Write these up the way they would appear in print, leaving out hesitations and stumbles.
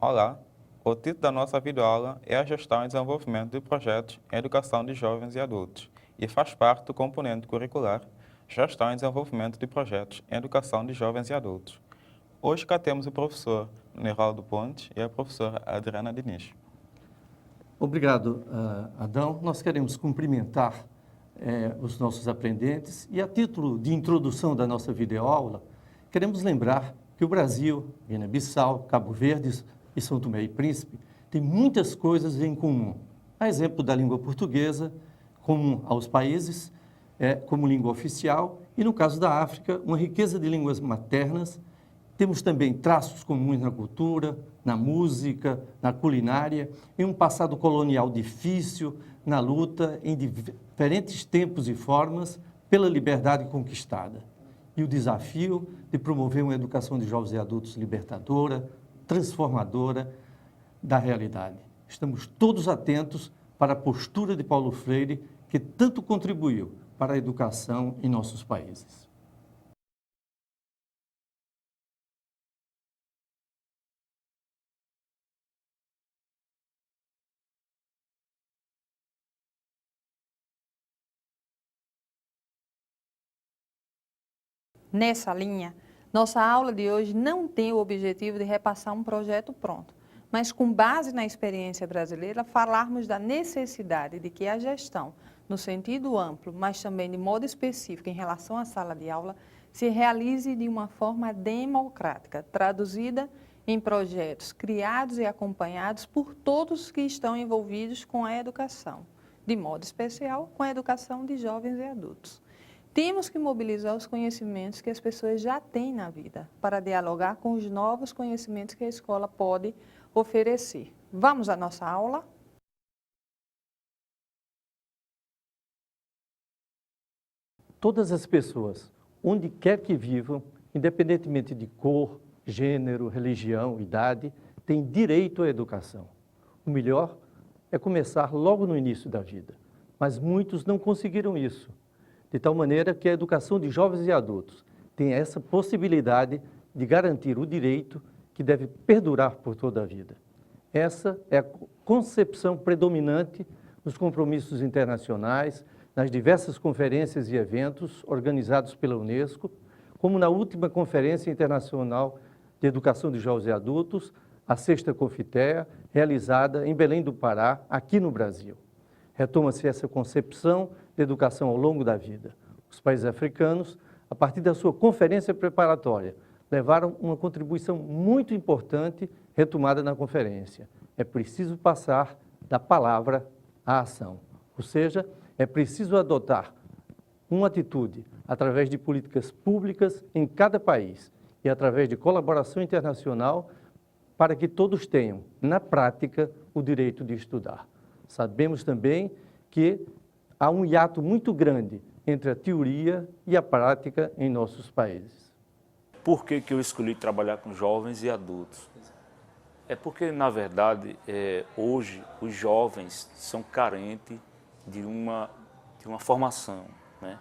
Olá, o título da nossa videoaula é a Gestão e Desenvolvimento de Projetos em Educação de Jovens e Adultos e faz parte do componente curricular Gestão e Desenvolvimento de Projetos em Educação de Jovens e Adultos. Hoje cá temos o professor Neraldo Pontes e a professora Adriana Diniz. Obrigado, Adão. Nós queremos cumprimentar os nossos aprendentes e, a título de introdução da nossa videoaula, queremos lembrar que o Brasil, Guiné-Bissau, Cabo Verde e São Tomé e Príncipe têm muitas coisas em comum. A exemplo da língua portuguesa, comum aos países, como língua oficial, e no caso da África, uma riqueza de línguas maternas. Temos também traços comuns na cultura, na música, na culinária, em um passado colonial difícil, na luta em diferentes tempos e formas pela liberdade conquistada. E o desafio de promover uma educação de jovens e adultos libertadora, transformadora da realidade. Estamos todos atentos para a postura de Paulo Freire, que tanto contribuiu para a educação em nossos países. Nessa linha, nossa aula de hoje não tem o objetivo de repassar um projeto pronto, mas com base na experiência brasileira, falarmos da necessidade de que a gestão, no sentido amplo, mas também de modo específico em relação à sala de aula, se realize de uma forma democrática, traduzida em projetos criados e acompanhados por todos que estão envolvidos com a educação, de modo especial com a educação de jovens e adultos. Temos que mobilizar os conhecimentos que as pessoas já têm na vida para dialogar com os novos conhecimentos que a escola pode oferecer. Vamos à nossa aula? Todas as pessoas, onde quer que vivam, independentemente de cor, gênero, religião, idade, têm direito à educação. O melhor é começar logo no início da vida, mas muitos não conseguiram isso. De tal maneira que a educação de jovens e adultos tem essa possibilidade de garantir o direito que deve perdurar por toda a vida. Essa é a concepção predominante nos compromissos internacionais, nas diversas conferências e eventos organizados pela Unesco, como na última Conferência Internacional de Educação de Jovens e Adultos, a 6ª Confitea, realizada em Belém do Pará, aqui no Brasil. Retoma-se essa concepção de educação ao longo da vida. Os países africanos, a partir da sua conferência preparatória, levaram uma contribuição muito importante retomada na conferência. É preciso passar da palavra à ação, ou seja, é preciso adotar uma atitude através de políticas públicas em cada país e através de colaboração internacional para que todos tenham, na prática, o direito de estudar. Sabemos também que há um hiato muito grande entre a teoria e a prática em nossos países. Por que eu escolhi trabalhar com jovens e adultos? É porque, na verdade, hoje os jovens são carentes de uma formação, né?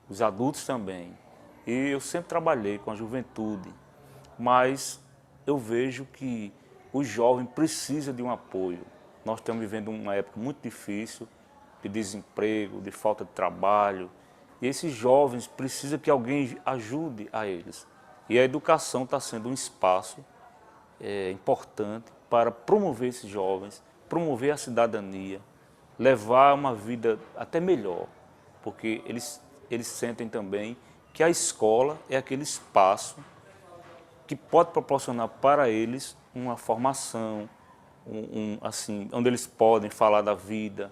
Os adultos também. E eu sempre trabalhei com a juventude, mas eu vejo que o jovem precisa de um apoio. Nós estamos vivendo uma época muito difícil, de desemprego, de falta de trabalho. E esses jovens precisam que alguém ajude a eles. E a educação está sendo um espaço importante para promover esses jovens, promover a cidadania, levar uma vida até melhor. Porque eles sentem também que a escola é aquele espaço que pode proporcionar para eles uma formação, assim, onde eles podem falar da vida.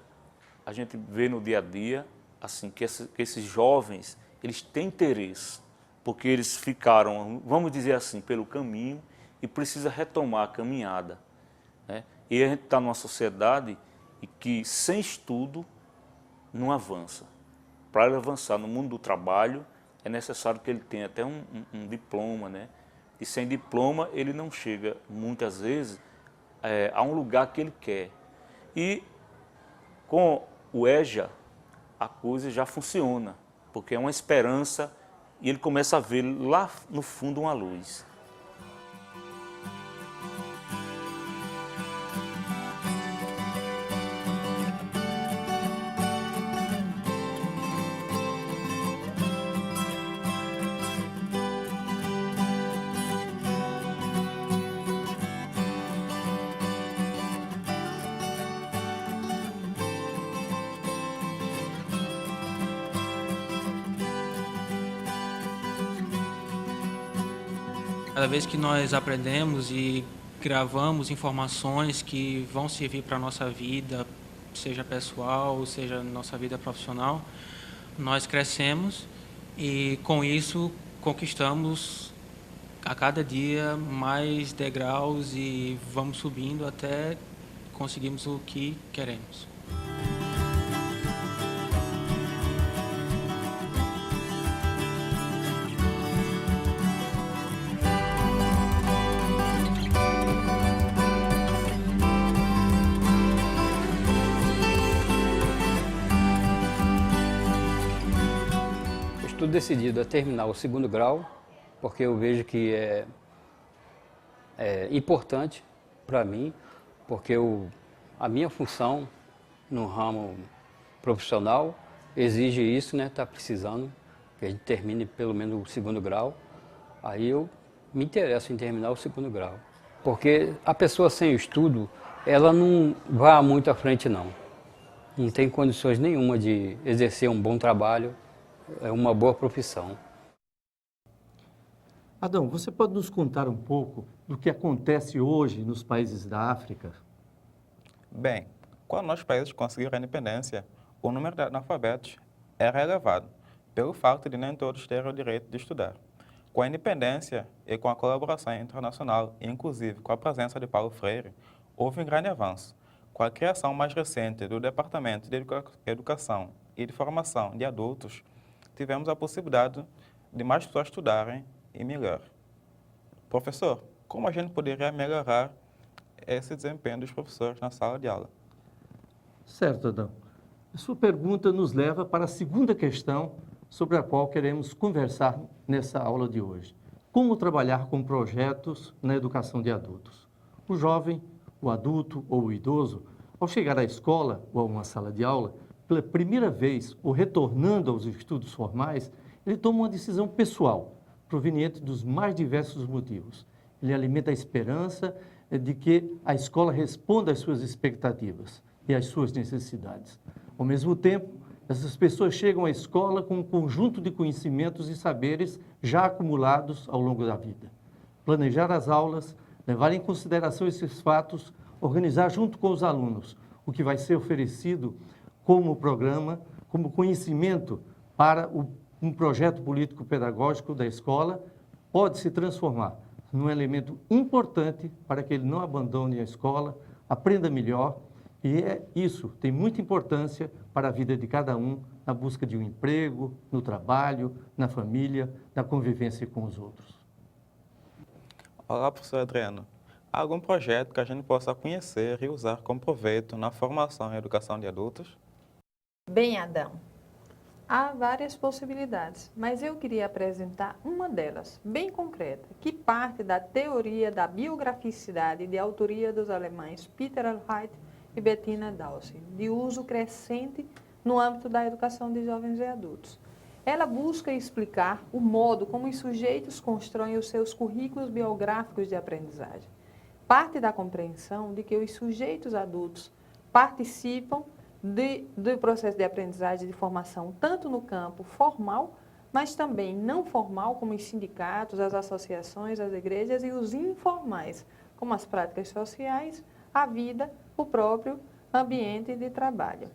A gente vê no dia a dia assim, que esses jovens eles têm interesse, porque eles ficaram, vamos dizer assim, pelo caminho e precisa retomar a caminhada, né? E a gente está numa sociedade que sem estudo não avança. Para ele avançar no mundo do trabalho é necessário que ele tenha até um diploma, né? E sem diploma ele não chega muitas vezes a um lugar que ele quer. E com o EJA, a coisa já funciona, porque é uma esperança e ele começa a ver lá no fundo uma luz. Cada vez que nós aprendemos e gravamos informações que vão servir para a nossa vida, seja pessoal, seja nossa vida profissional, nós crescemos e com isso conquistamos a cada dia mais degraus e vamos subindo até conseguirmos o que queremos. Estou decidido a terminar o segundo grau, porque eu vejo que é importante para mim, porque a minha função no ramo profissional exige isso, né? Está precisando que a gente termine pelo menos o segundo grau. Aí eu me interesso em terminar o segundo grau, porque a pessoa sem estudo, ela não vai muito à frente não. Não tem condições nenhuma de exercer um bom trabalho, é uma boa profissão. Adão, você pode nos contar um pouco do que acontece hoje nos países da África? Bem, quando nossos países conseguiram a independência, o número de analfabetos era elevado, pelo fato de nem todos terem o direito de estudar. Com a independência e com a colaboração internacional, inclusive com a presença de Paulo Freire, houve um grande avanço. Com a criação mais recente do Departamento de Educação e de Formação de Adultos, tivemos a possibilidade de mais pessoas estudarem e melhor. Professor, como a gente poderia melhorar esse desempenho dos professores na sala de aula? Certo, Adão. A sua pergunta nos leva para a segunda questão sobre a qual queremos conversar nessa aula de hoje. Como trabalhar com projetos na educação de adultos? O jovem, o adulto ou o idoso, ao chegar à escola ou a uma sala de aula, pela primeira vez ou retornando aos estudos formais, ele toma uma decisão pessoal, proveniente dos mais diversos motivos. Ele alimenta a esperança de que a escola responda às suas expectativas e às suas necessidades. Ao mesmo tempo, essas pessoas chegam à escola com um conjunto de conhecimentos e saberes já acumulados ao longo da vida. Planejar as aulas, levar em consideração esses fatos, organizar junto com os alunos o que vai ser oferecido como programa, como conhecimento para um projeto político-pedagógico da escola, pode se transformar num elemento importante para que ele não abandone a escola, aprenda melhor, e isso tem muita importância para a vida de cada um na busca de um emprego, no trabalho, na família, na convivência com os outros. Olá, professor Adriano. Há algum projeto que a gente possa conhecer e usar como proveito na formação e educação de adultos? Bem, Adão, há várias possibilidades, mas eu queria apresentar uma delas, bem concreta, que parte da teoria da biograficidade de autoria dos alemães Peter Alhait e Bettina Dawson, de uso crescente no âmbito da educação de jovens e adultos. Ela busca explicar o modo como os sujeitos constroem os seus currículos biográficos de aprendizagem. Parte da compreensão de que os sujeitos adultos participam do processo de aprendizagem e de formação, tanto no campo formal, mas também não formal, como os sindicatos, as associações, as igrejas, e os informais, como as práticas sociais, a vida, o próprio ambiente de trabalho.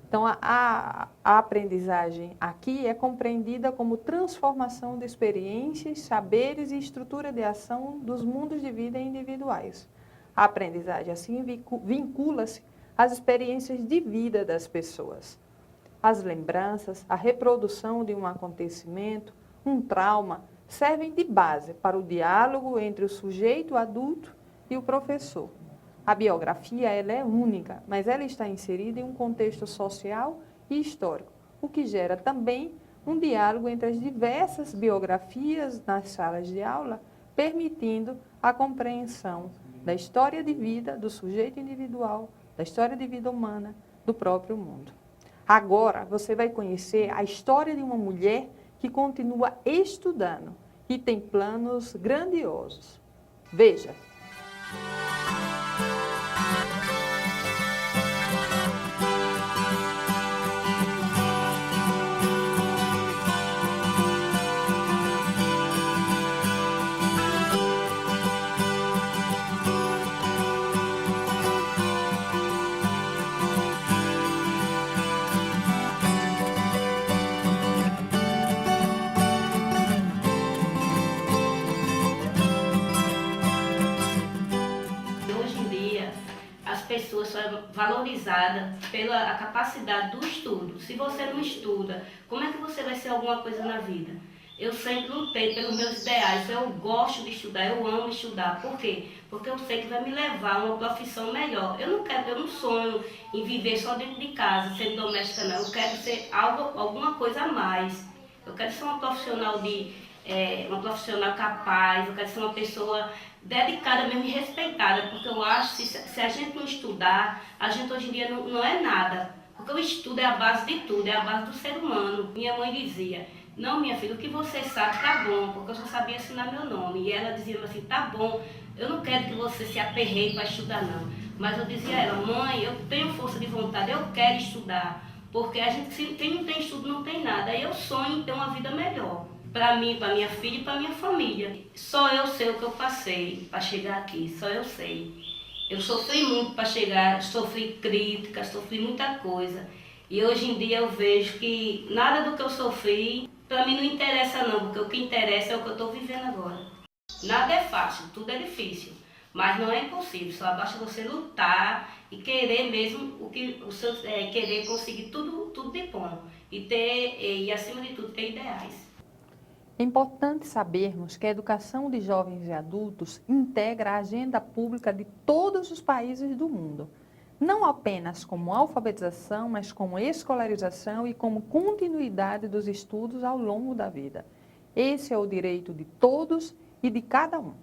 Então, a aprendizagem aqui é compreendida como transformação de experiências, saberes e estrutura de ação dos mundos de vida individuais. A aprendizagem, assim, vincula-se às experiências de vida das pessoas. As lembranças, a reprodução de um acontecimento, um trauma, servem de base para o diálogo entre o sujeito adulto e o professor. A biografia, ela é única, mas ela está inserida em um contexto social e histórico, o que gera também um diálogo entre as diversas biografias nas salas de aula, permitindo a compreensão da história de vida do sujeito individual, da história de vida humana, do próprio mundo. Agora, você vai conhecer a história de uma mulher que continua estudando e tem planos grandiosos. Veja. valorizada pela a capacidade do estudo. Se você não estuda, como é que você vai ser alguma coisa na vida? Eu sempre lutei pelos meus ideais, eu gosto de estudar, eu amo estudar. Por quê? Porque eu sei que vai me levar a uma profissão melhor. Eu não sonho em viver só dentro de casa, sendo doméstica não. Eu quero ser alguma coisa a mais. Eu quero ser uma profissional uma profissional capaz, eu quero ser uma pessoa dedicada mesmo e respeitada, porque eu acho que se a gente não estudar, a gente hoje em dia não é nada. Porque o estudo é a base de tudo, é a base do ser humano. Minha mãe dizia: não, minha filha, o que você sabe tá bom, porque eu só sabia assinar meu nome. E ela dizia assim: tá bom, eu não quero que você se aperreie para estudar não. Mas eu dizia a ela: mãe, eu tenho força de vontade, eu quero estudar. Porque a gente, quem não tem estudo não tem nada. E eu sonho em ter uma vida melhor. Para mim, para minha filha e para minha família. Só eu sei o que eu passei para chegar aqui, só eu sei. Eu sofri muito para chegar, sofri críticas, sofri muita coisa. E hoje em dia eu vejo que nada do que eu sofri, para mim não interessa não, porque o que interessa é o que eu estou vivendo agora. Nada é fácil, tudo é difícil, mas não é impossível, só basta você lutar e querer mesmo querer conseguir tudo de bom e acima de tudo ter ideais. É importante sabermos que a educação de jovens e adultos integra a agenda pública de todos os países do mundo, não apenas como alfabetização, mas como escolarização e como continuidade dos estudos ao longo da vida. Esse é o direito de todos e de cada um.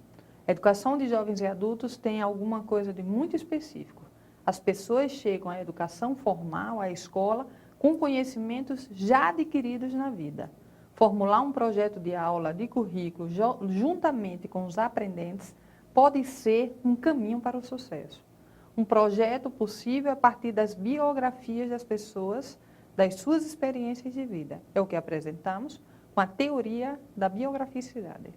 A educação de jovens e adultos tem alguma coisa de muito específico. As pessoas chegam à educação formal, à escola, com conhecimentos já adquiridos na vida. Formular um projeto de aula, de currículo, juntamente com os aprendentes, pode ser um caminho para o sucesso. Um projeto possível a partir das biografias das pessoas, das suas experiências de vida. É o que apresentamos com a teoria da biograficidade.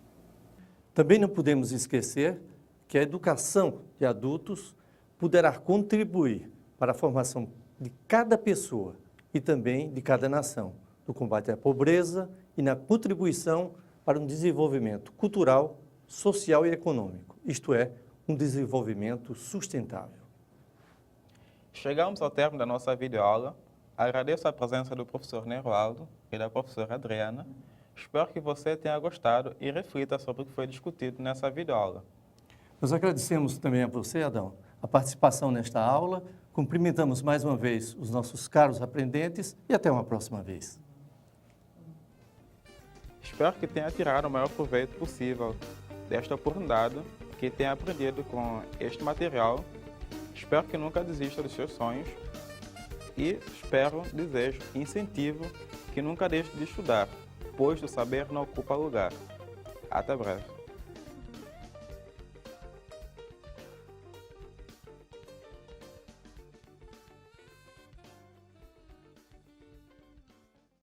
Também não podemos esquecer que a educação de adultos poderá contribuir para a formação de cada pessoa e também de cada nação, no combate à pobreza e na contribuição para um desenvolvimento cultural, social e econômico, isto é, um desenvolvimento sustentável. Chegamos ao término da nossa videoaula. Agradeço a presença do professor Neroaldo e da professora Adriana. Espero que você tenha gostado e reflita sobre o que foi discutido nessa videoaula. Nós agradecemos também a você, Adão, a participação nesta aula. Cumprimentamos mais uma vez os nossos caros aprendentes e até uma próxima vez. Espero que tenha tirado o maior proveito possível desta oportunidade, que tenha aprendido com este material. Espero que nunca desista dos seus sonhos e desejo e incentivo que nunca deixe de estudar, pois o saber não ocupa lugar. Até breve.